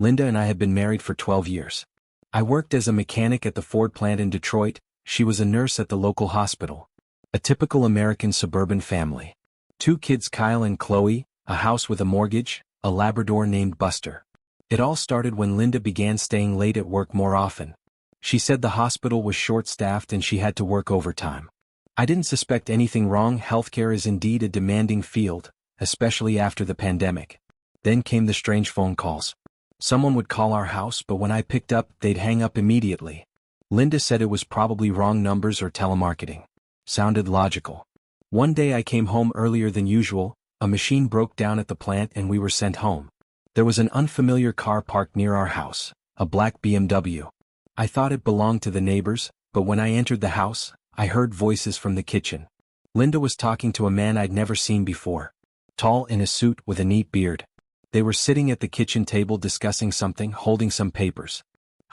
Linda and I had been married for 12 years. I worked as a mechanic at the Ford plant in Detroit. She was a nurse at the local hospital. A typical American suburban family. 2 kids, Kyle and Chloe, a house with a mortgage, a Labrador named Buster. It all started when Linda began staying late at work more often. She said the hospital was short-staffed and she had to work overtime. I didn't suspect anything wrong. Healthcare is indeed a demanding field, especially after the pandemic. Then came the strange phone calls. Someone would call our house, but when I picked up, they'd hang up immediately. Linda said it was probably wrong numbers or telemarketing. Sounded logical. One day I came home earlier than usual, a machine broke down at the plant and we were sent home. There was an unfamiliar car parked near our house, a black BMW. I thought it belonged to the neighbors, but when I entered the house, I heard voices from the kitchen. Linda was talking to a man I'd never seen before. Tall, in a suit with a neat beard. They were sitting at the kitchen table discussing something, holding some papers.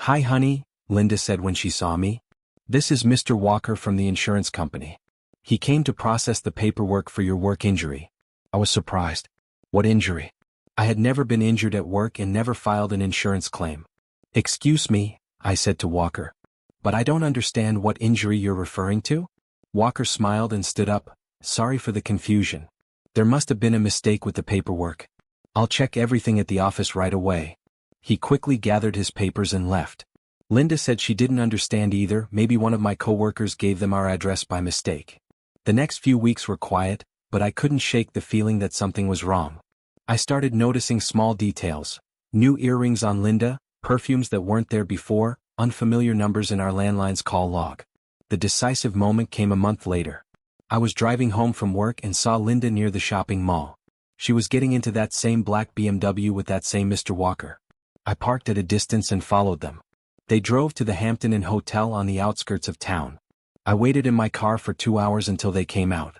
"Hi honey," Linda said when she saw me. "This is Mr. Walker from the insurance company. He came to process the paperwork for your work injury." I was surprised. What injury? I had never been injured at work and never filed an insurance claim. "Excuse me," I said to Walker. "But I don't understand what injury you're referring to?" Walker smiled and stood up. "Sorry for the confusion. There must have been a mistake with the paperwork. I'll check everything at the office right away." He quickly gathered his papers and left. Linda said she didn't understand either. Maybe one of my coworkers gave them our address by mistake. The next few weeks were quiet, but I couldn't shake the feeling that something was wrong. I started noticing small details. New earrings on Linda, perfumes that weren't there before, unfamiliar numbers in our landline's call log. The decisive moment came a month later. I was driving home from work and saw Linda near the shopping mall. She was getting into that same black BMW with that same Mr. Walker. I parked at a distance and followed them. They drove to the Hampton Inn Hotel on the outskirts of town. I waited in my car for 2 hours until they came out.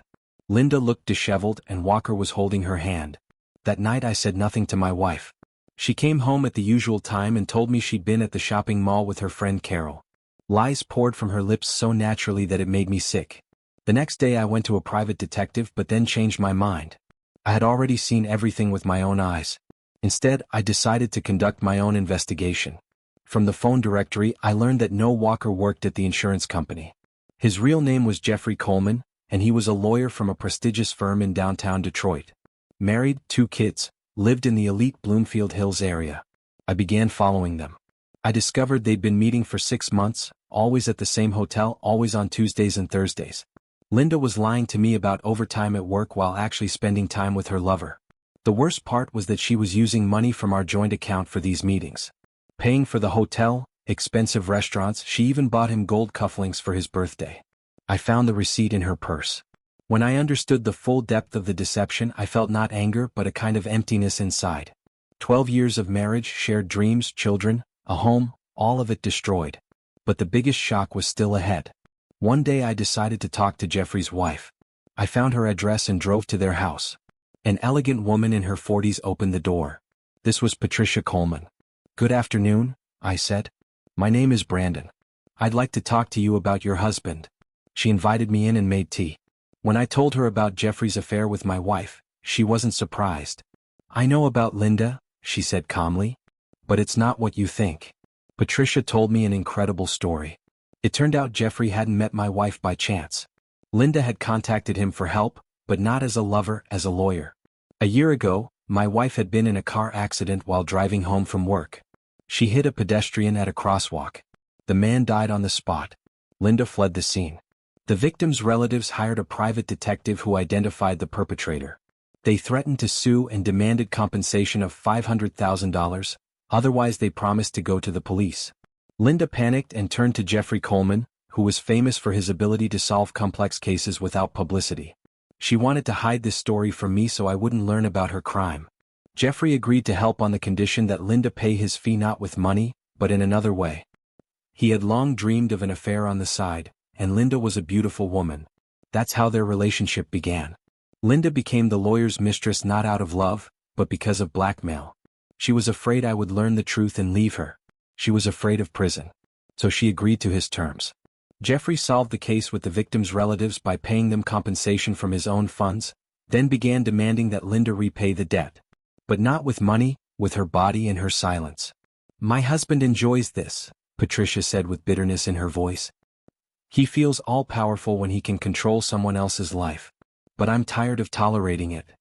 Linda looked disheveled and Walker was holding her hand. That night I said nothing to my wife. She came home at the usual time and told me she'd been at the shopping mall with her friend Carol. Lies poured from her lips so naturally that it made me sick. The next day I went to a private detective but then changed my mind. I had already seen everything with my own eyes. Instead, I decided to conduct my own investigation. From the phone directory, I learned that no Walker worked at the insurance company. His real name was Jeffrey Coleman, and he was a lawyer from a prestigious firm in downtown Detroit. Married, 2 kids, lived in the elite Bloomfield Hills area. I began following them. I discovered they'd been meeting for 6 months, always at the same hotel, always on Tuesdays and Thursdays. Linda was lying to me about overtime at work while actually spending time with her lover. The worst part was that she was using money from our joint account for these meetings. Paying for the hotel, expensive restaurants, she even bought him gold cufflinks for his birthday. I found the receipt in her purse. When I understood the full depth of the deception, I felt not anger but a kind of emptiness inside. 12 years of marriage, shared dreams, children, a home, all of it destroyed. But the biggest shock was still ahead. One day I decided to talk to Jeffrey's wife. I found her address and drove to their house. An elegant woman in her 40s opened the door. This was Patricia Coleman. "Good afternoon," I said. "My name is Brandon. I'd like to talk to you about your husband." She invited me in and made tea. When I told her about Jeffrey's affair with my wife, she wasn't surprised. "I know about Linda," she said calmly. "But it's not what you think." Patricia told me an incredible story. It turned out Jeffrey hadn't met my wife by chance. Linda had contacted him for help, but not as a lover, as a lawyer. A year ago, my wife had been in a car accident while driving home from work. She hit a pedestrian at a crosswalk. The man died on the spot. Linda fled the scene. The victim's relatives hired a private detective who identified the perpetrator. They threatened to sue and demanded compensation of $500,000, otherwise they promised to go to the police. Linda panicked and turned to Jeffrey Coleman, who was famous for his ability to solve complex cases without publicity. She wanted to hide this story from me so I wouldn't learn about her crime. Jeffrey agreed to help on the condition that Linda pay his fee not with money, but in another way. He had long dreamed of an affair on the side, and Linda was a beautiful woman. That's how their relationship began. Linda became the lawyer's mistress not out of love, but because of blackmail. She was afraid I would learn the truth and leave her. She was afraid of prison. So she agreed to his terms. Jeffrey solved the case with the victims' relatives by paying them compensation from his own funds, then began demanding that Linda repay the debt. But not with money, with her body and her silence. My husband enjoys this, Patricia said with bitterness in her voice. He feels all-powerful when he can control someone else's life. But I'm tired of tolerating it.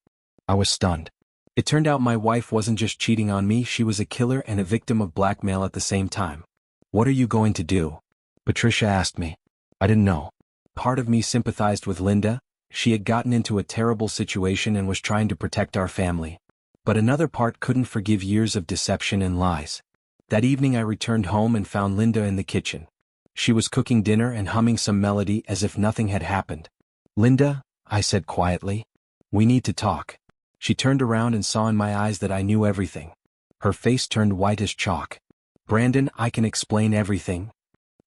I was stunned. It turned out my wife wasn't just cheating on me, she was a killer and a victim of blackmail at the same time. What are you going to do? Patricia asked me. I didn't know. Part of me sympathized with Linda. She had gotten into a terrible situation and was trying to protect our family. But another part couldn't forgive years of deception and lies. That evening I returned home and found Linda in the kitchen. She was cooking dinner and humming some melody as if nothing had happened. Linda, I said quietly, we need to talk. She turned around and saw in my eyes that I knew everything. Her face turned white as chalk. Brandon, I can explain everything.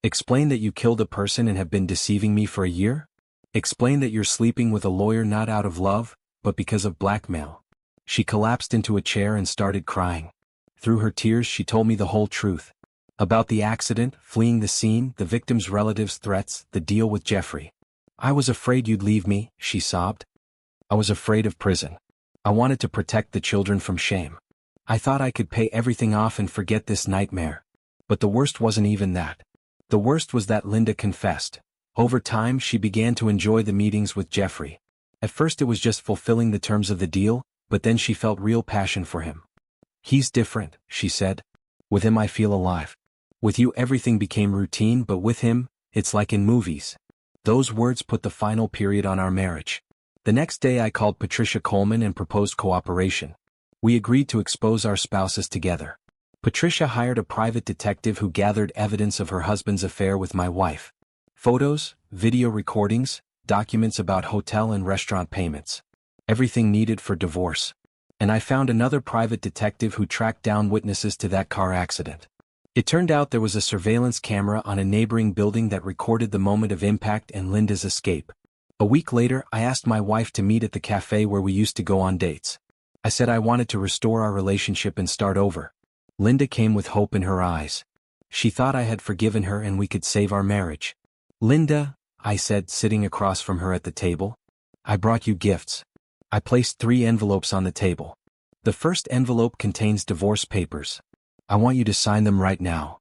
Explain that you killed a person and have been deceiving me for a year? Explain that you're sleeping with a lawyer not out of love, but because of blackmail. She collapsed into a chair and started crying. Through her tears she told me the whole truth. About the accident, fleeing the scene, the victim's relatives' threats, the deal with Jeffrey. I was afraid you'd leave me, she sobbed. I was afraid of prison. I wanted to protect the children from shame. I thought I could pay everything off and forget this nightmare. But the worst wasn't even that. The worst was that Linda confessed. Over time she began to enjoy the meetings with Jeffrey. At first it was just fulfilling the terms of the deal, but then she felt real passion for him. He's different, she said. With him I feel alive. With you everything became routine, but with him, it's like in movies. Those words put the final period on our marriage. The next day I called Patricia Coleman and proposed cooperation. We agreed to expose our spouses together. Patricia hired a private detective who gathered evidence of her husband's affair with my wife. Photos, video recordings, documents about hotel and restaurant payments. Everything needed for divorce. And I found another private detective who tracked down witnesses to that car accident. It turned out there was a surveillance camera on a neighboring building that recorded the moment of impact and Linda's escape. A week later, I asked my wife to meet at the cafe where we used to go on dates. I said I wanted to restore our relationship and start over. Linda came with hope in her eyes. She thought I had forgiven her and we could save our marriage. Linda, I said, sitting across from her at the table, I brought you gifts. I placed 3 envelopes on the table. The first envelope contains divorce papers. I want you to sign them right now.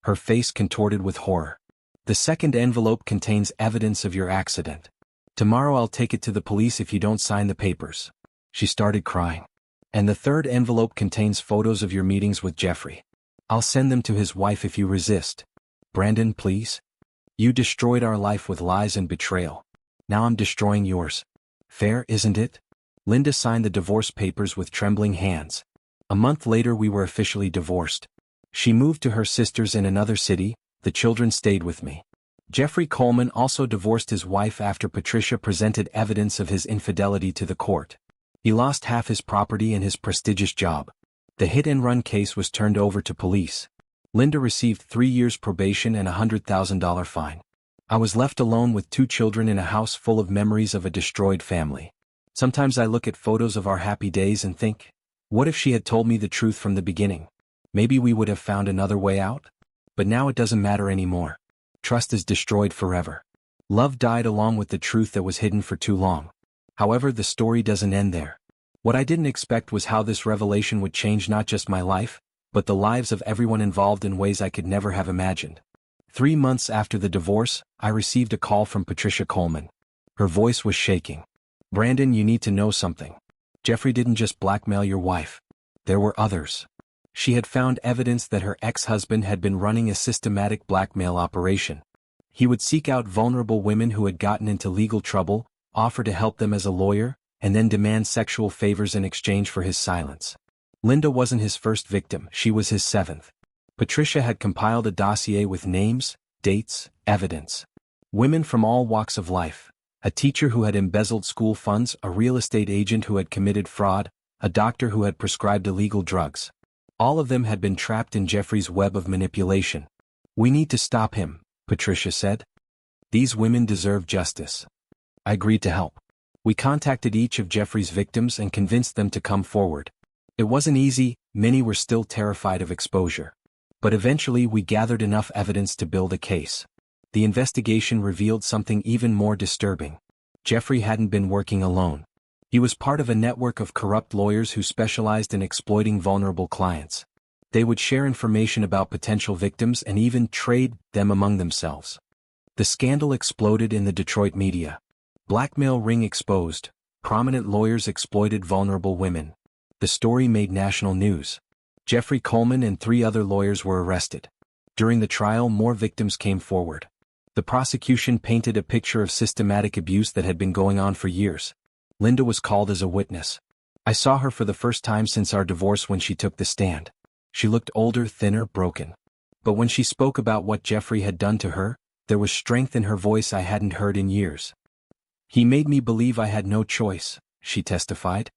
Her face contorted with horror. The second envelope contains evidence of your accident. Tomorrow I'll take it to the police if you don't sign the papers. She started crying. And the third envelope contains photos of your meetings with Jeffrey. I'll send them to his wife if you resist. Brandon, please. You destroyed our life with lies and betrayal. Now I'm destroying yours. Fair, isn't it? Linda signed the divorce papers with trembling hands. A month later we were officially divorced. She moved to her sisters in another city, the children stayed with me. Jeffrey Coleman also divorced his wife after Patricia presented evidence of his infidelity to the court. He lost half his property and his prestigious job. The hit-and-run case was turned over to police. Linda received 3 years probation and a $100,000 fine. I was left alone with 2 children in a house full of memories of a destroyed family. Sometimes I look at photos of our happy days and think, what if she had told me the truth from the beginning? Maybe we would have found another way out? But now it doesn't matter anymore. Trust is destroyed forever. Love died along with the truth that was hidden for too long. However, the story doesn't end there. What I didn't expect was how this revelation would change not just my life, but the lives of everyone involved in ways I could never have imagined. 3 months after the divorce, I received a call from Patricia Coleman. Her voice was shaking. Brandon, you need to know something. Jeffrey didn't just blackmail your wife. There were others. She had found evidence that her ex-husband had been running a systematic blackmail operation. He would seek out vulnerable women who had gotten into legal trouble, offer to help them as a lawyer, and then demand sexual favors in exchange for his silence. Linda wasn't his first victim, she was his 7th. Patricia had compiled a dossier with names, dates, evidence. Women from all walks of life. A teacher who had embezzled school funds, a real estate agent who had committed fraud, a doctor who had prescribed illegal drugs. All of them had been trapped in Jeffrey's web of manipulation. We need to stop him, Patricia said. These women deserve justice. I agreed to help. We contacted each of Jeffrey's victims and convinced them to come forward. It wasn't easy, many were still terrified of exposure. But eventually we gathered enough evidence to build a case. The investigation revealed something even more disturbing. Jeffrey hadn't been working alone. He was part of a network of corrupt lawyers who specialized in exploiting vulnerable clients. They would share information about potential victims and even trade them among themselves. The scandal exploded in the Detroit media. Blackmail ring exposed. Prominent lawyers exploited vulnerable women. The story made national news. Jeffrey Coleman and 3 other lawyers were arrested. During the trial, more victims came forward. The prosecution painted a picture of systematic abuse that had been going on for years. Linda was called as a witness. I saw her for the first time since our divorce when she took the stand. She looked older, thinner, broken. But when she spoke about what Jeffrey had done to her, there was strength in her voice I hadn't heard in years. "He made me believe I had no choice," she testified.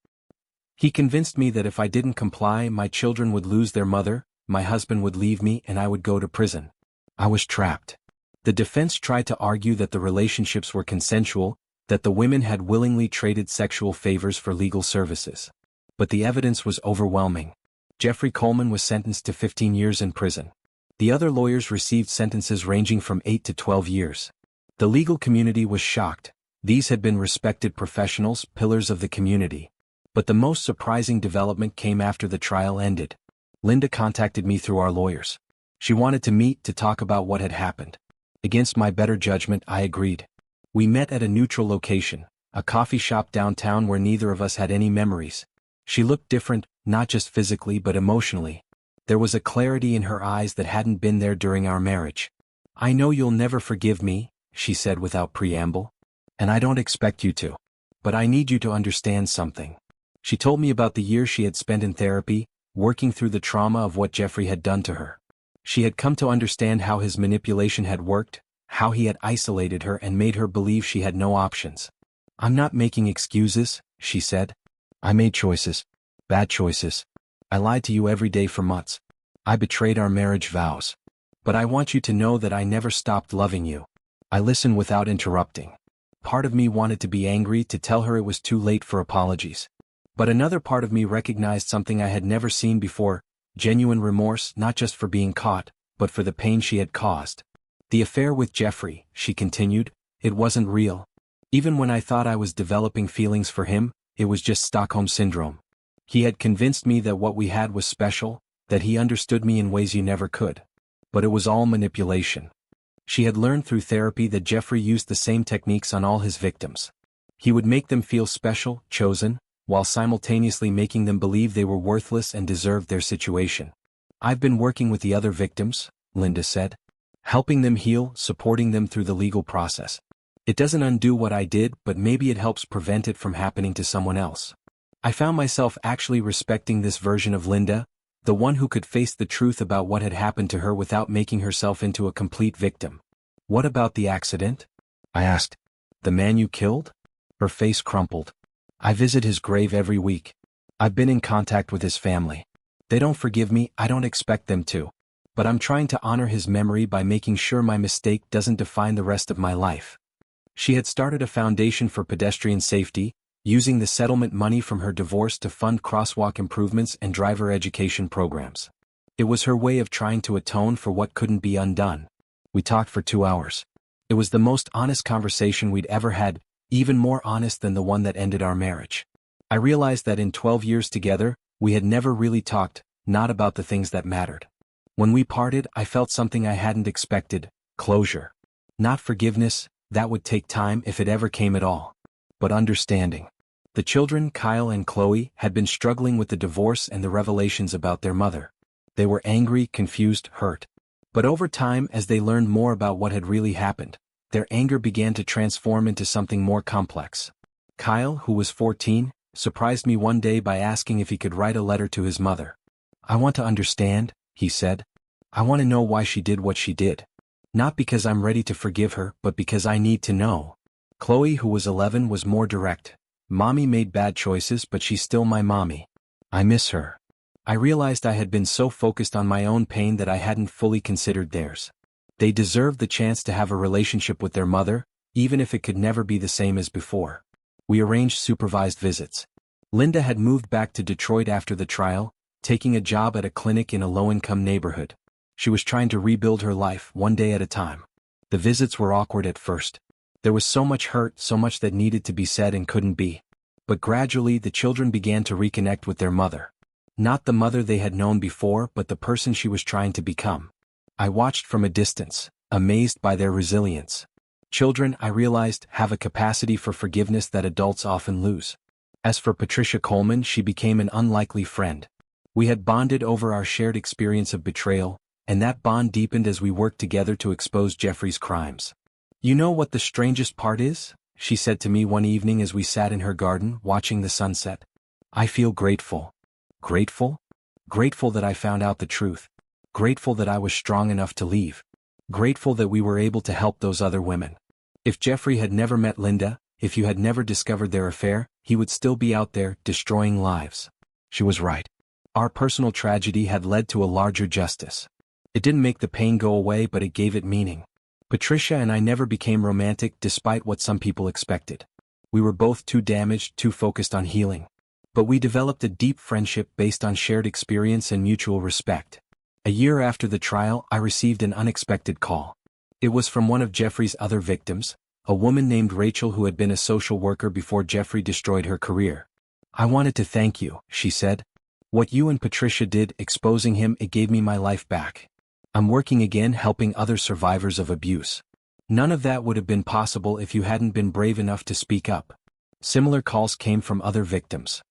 "He convinced me that if I didn't comply, my children would lose their mother, my husband would leave me, and I would go to prison. I was trapped." The defense tried to argue that the relationships were consensual, that the women had willingly traded sexual favors for legal services. But the evidence was overwhelming. Jeffrey Coleman was sentenced to 15 years in prison. The other lawyers received sentences ranging from 8 to 12 years. The legal community was shocked. These had been respected professionals, pillars of the community. But the most surprising development came after the trial ended. Linda contacted me through our lawyers. She wanted to meet to talk about what had happened. Against my better judgment, I agreed. We met at a neutral location, a coffee shop downtown where neither of us had any memories. She looked different, not just physically but emotionally. There was a clarity in her eyes that hadn't been there during our marriage. "I know you'll never forgive me," she said without preamble. "And I don't expect you to. But I need you to understand something." She told me about the years she had spent in therapy, working through the trauma of what Jeffrey had done to her. She had come to understand how his manipulation had worked, how he had isolated her and made her believe she had no options. "I'm not making excuses," she said. "I made choices. Bad choices. I lied to you every day for months. I betrayed our marriage vows. But I want you to know that I never stopped loving you." I listened without interrupting. Part of me wanted to be angry, to tell her it was too late for apologies. But another part of me recognized something I had never seen before, genuine remorse, not just for being caught, but for the pain she had caused. "The affair with Jeffrey," she continued, "it wasn't real. Even when I thought I was developing feelings for him, it was just Stockholm Syndrome. He had convinced me that what we had was special, that he understood me in ways you never could. But it was all manipulation." She had learned through therapy that Jeffrey used the same techniques on all his victims. He would make them feel special, chosen, while simultaneously making them believe they were worthless and deserved their situation. "I've been working with the other victims," Linda said. "Helping them heal, supporting them through the legal process. It doesn't undo what I did, but maybe it helps prevent it from happening to someone else." I found myself actually respecting this version of Linda, the one who could face the truth about what had happened to her without making herself into a complete victim. "What about the accident?" I asked. "The man you killed?" Her face crumpled. "I visit his grave every week. I've been in contact with his family. They don't forgive me, I don't expect them to. But I'm trying to honor his memory by making sure my mistake doesn't define the rest of my life." She had started a foundation for pedestrian safety, using the settlement money from her divorce to fund crosswalk improvements and driver education programs. It was her way of trying to atone for what couldn't be undone. We talked for 2 hours. It was the most honest conversation we'd ever had, even more honest than the one that ended our marriage. I realized that in 12 years together, we had never really talked, not about the things that mattered. When we parted, I felt something I hadn't expected: closure. Not forgiveness, that would take time if it ever came at all. But understanding. The children, Kyle and Chloe, had been struggling with the divorce and the revelations about their mother. They were angry, confused, hurt. But over time, as they learned more about what had really happened, their anger began to transform into something more complex. Kyle, who was 14, surprised me one day by asking if he could write a letter to his mother. "I want to understand," he said. "I want to know why she did what she did. Not because I'm ready to forgive her, but because I need to know." Chloe, who was 11, was more direct. "Mommy made bad choices, but she's still my mommy. I miss her." I realized I had been so focused on my own pain that I hadn't fully considered theirs. They deserved the chance to have a relationship with their mother, even if it could never be the same as before. We arranged supervised visits. Linda had moved back to Detroit after the trial, taking a job at a clinic in a low-income neighborhood. She was trying to rebuild her life, one day at a time. The visits were awkward at first. There was so much hurt, so much that needed to be said and couldn't be. But gradually the children began to reconnect with their mother. Not the mother they had known before, but the person she was trying to become. I watched from a distance, amazed by their resilience. Children, I realized, have a capacity for forgiveness that adults often lose. As for Patricia Coleman, she became an unlikely friend. We had bonded over our shared experience of betrayal, and that bond deepened as we worked together to expose Jeffrey's crimes. "You know what the strangest part is?" she said to me one evening as we sat in her garden, watching the sunset. "I feel grateful." Grateful? Grateful that I found out the truth. Grateful that I was strong enough to leave. Grateful that we were able to help those other women. If Jeffrey had never met Linda, if you had never discovered their affair, he would still be out there, destroying lives. She was right. Our personal tragedy had led to a larger justice. It didn't make the pain go away, but it gave it meaning. Patricia and I never became romantic despite what some people expected. We were both too damaged, too focused on healing. But we developed a deep friendship based on shared experience and mutual respect. A year after the trial, I received an unexpected call. It was from one of Jeffrey's other victims, a woman named Rachel who had been a social worker before Jeffrey destroyed her career. "I wanted to thank you," she said. "What you and Patricia did, exposing him, it gave me my life back. I'm working again, helping other survivors of abuse. None of that would have been possible if you hadn't been brave enough to speak up." Similar calls came from other victims.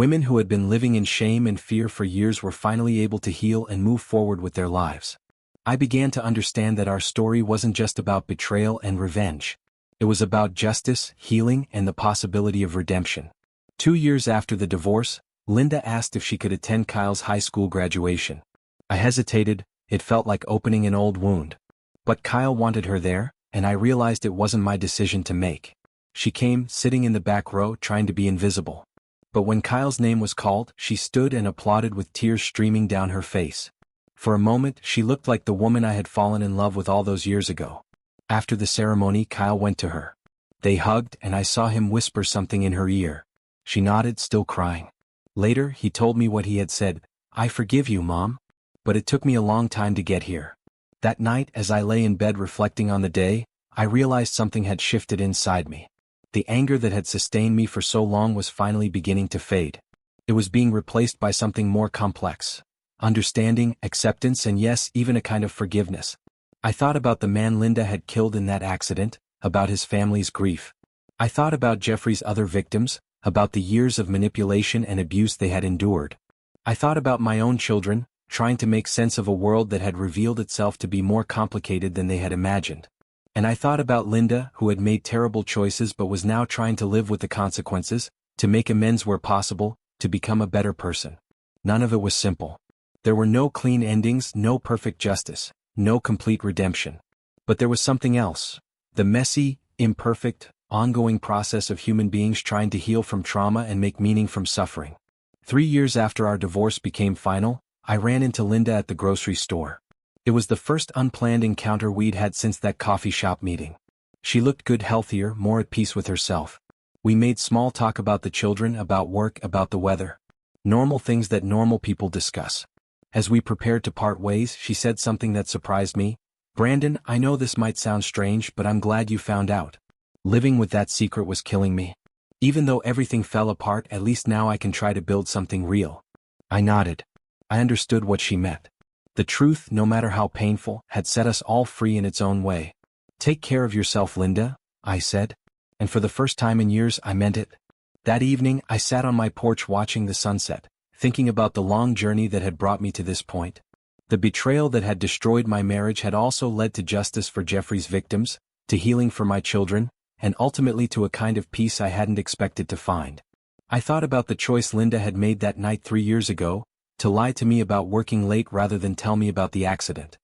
Women who had been living in shame and fear for years were finally able to heal and move forward with their lives. I began to understand that our story wasn't just about betrayal and revenge. It was about justice, healing, and the possibility of redemption. 2 years after the divorce, Linda asked if she could attend Kyle's high school graduation. I hesitated. It felt like opening an old wound. But Kyle wanted her there, and I realized it wasn't my decision to make. She came, sitting in the back row, trying to be invisible. But when Kyle's name was called, she stood and applauded with tears streaming down her face. For a moment, she looked like the woman I had fallen in love with all those years ago. After the ceremony, Kyle went to her. They hugged, and I saw him whisper something in her ear. She nodded, still crying. Later, he told me what he had said. "I forgive you, Mom. But it took me a long time to get here." That night, as I lay in bed reflecting on the day, I realized something had shifted inside me. The anger that had sustained me for so long was finally beginning to fade. It was being replaced by something more complex. Understanding, acceptance, and yes, even a kind of forgiveness. I thought about the man Linda had killed in that accident, about his family's grief. I thought about Jeffrey's other victims, about the years of manipulation and abuse they had endured. I thought about my own children, trying to make sense of a world that had revealed itself to be more complicated than they had imagined. And I thought about Linda, who had made terrible choices but was now trying to live with the consequences, to make amends where possible, to become a better person. None of it was simple. There were no clean endings, no perfect justice, no complete redemption. But there was something else. The messy, imperfect, ongoing process of human beings trying to heal from trauma and make meaning from suffering. 3 years after our divorce became final, I ran into Linda at the grocery store. It was the first unplanned encounter we'd had since that coffee shop meeting. She looked good, healthier, more at peace with herself. We made small talk about the children, about work, about the weather. Normal things that normal people discuss. As we prepared to part ways, she said something that surprised me. "Brandon, I know this might sound strange, but I'm glad you found out. Living with that secret was killing me. Even though everything fell apart, at least now I can try to build something real." I nodded. I understood what she meant. The truth, no matter how painful, had set us all free in its own way. "Take care of yourself, Linda," I said. And for the first time in years, I meant it. That evening, I sat on my porch watching the sunset, thinking about the long journey that had brought me to this point. The betrayal that had destroyed my marriage had also led to justice for Jeffrey's victims, to healing for my children, and ultimately to a kind of peace I hadn't expected to find. I thought about the choice Linda had made that night 3 years ago, to lie to me about working late rather than tell me about the accident.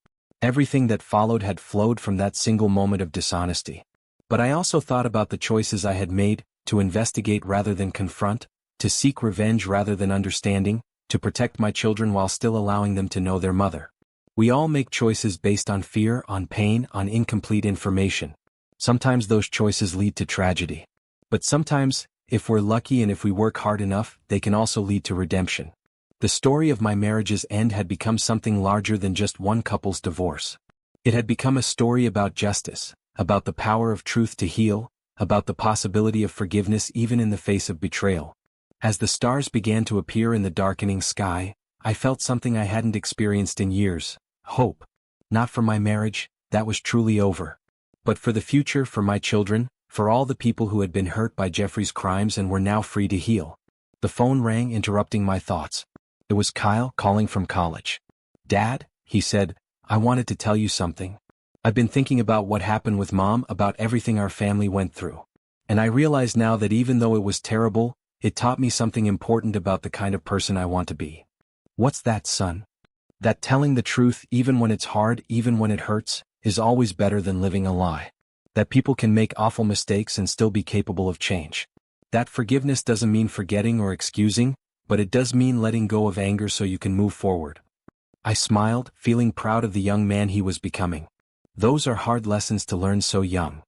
Everything that followed had flowed from that single moment of dishonesty. But I also thought about the choices I had made, to investigate rather than confront, to seek revenge rather than understanding, to protect my children while still allowing them to know their mother. We all make choices based on fear, on pain, on incomplete information. Sometimes those choices lead to tragedy. But sometimes, if we're lucky and if we work hard enough, they can also lead to redemption. The story of my marriage's end had become something larger than just one couple's divorce. It had become a story about justice, about the power of truth to heal, about the possibility of forgiveness even in the face of betrayal. As the stars began to appear in the darkening sky, I felt something I hadn't experienced in years: hope. Not for my marriage, that was truly over. But for the future, for my children, for all the people who had been hurt by Jeffrey's crimes and were now free to heal. The phone rang, interrupting my thoughts. It was Kyle calling from college. "Dad," he said, "I wanted to tell you something. I've been thinking about what happened with Mom, about everything our family went through. And I realize now that even though it was terrible, it taught me something important about the kind of person I want to be." "What's that, son?" "That telling the truth, even when it's hard, even when it hurts, is always better than living a lie. That people can make awful mistakes and still be capable of change. That forgiveness doesn't mean forgetting or excusing, but it does mean letting go of anger so you can move forward." I smiled, feeling proud of the young man he was becoming. Those are hard lessons to learn so young.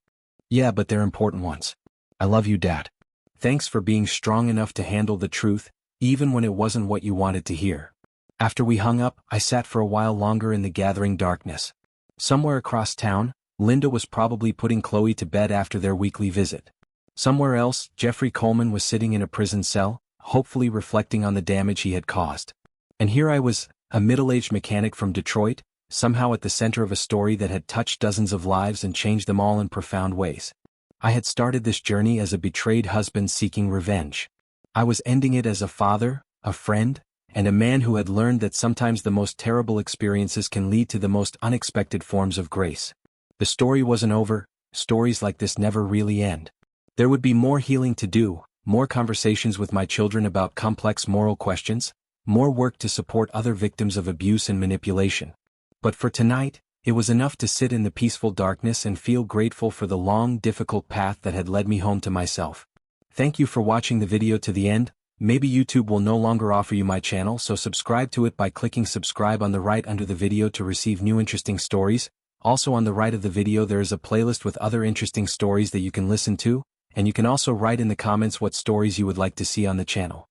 "Yeah, but they're important ones. I love you, Dad. Thanks for being strong enough to handle the truth, even when it wasn't what you wanted to hear." After we hung up, I sat for a while longer in the gathering darkness. Somewhere across town, Linda was probably putting Chloe to bed after their weekly visit. Somewhere else, Jeffrey Coleman was sitting in a prison cell, hopefully reflecting on the damage he had caused. And here I was, a middle-aged mechanic from Detroit, somehow at the center of a story that had touched dozens of lives and changed them all in profound ways. I had started this journey as a betrayed husband seeking revenge. I was ending it as a father, a friend, and a man who had learned that sometimes the most terrible experiences can lead to the most unexpected forms of grace. The story wasn't over. Stories like this never really end. There would be more healing to do, more conversations with my children about complex moral questions, more work to support other victims of abuse and manipulation. But for tonight, it was enough to sit in the peaceful darkness and feel grateful for the long, difficult path that had led me home to myself. Thank you for watching the video to the end. Maybe YouTube will no longer offer you my channel, so subscribe to it by clicking subscribe on the right under the video to receive new interesting stories. Also on the right of the video there is a playlist with other interesting stories that you can listen to, and you can also write in the comments what stories you would like to see on the channel.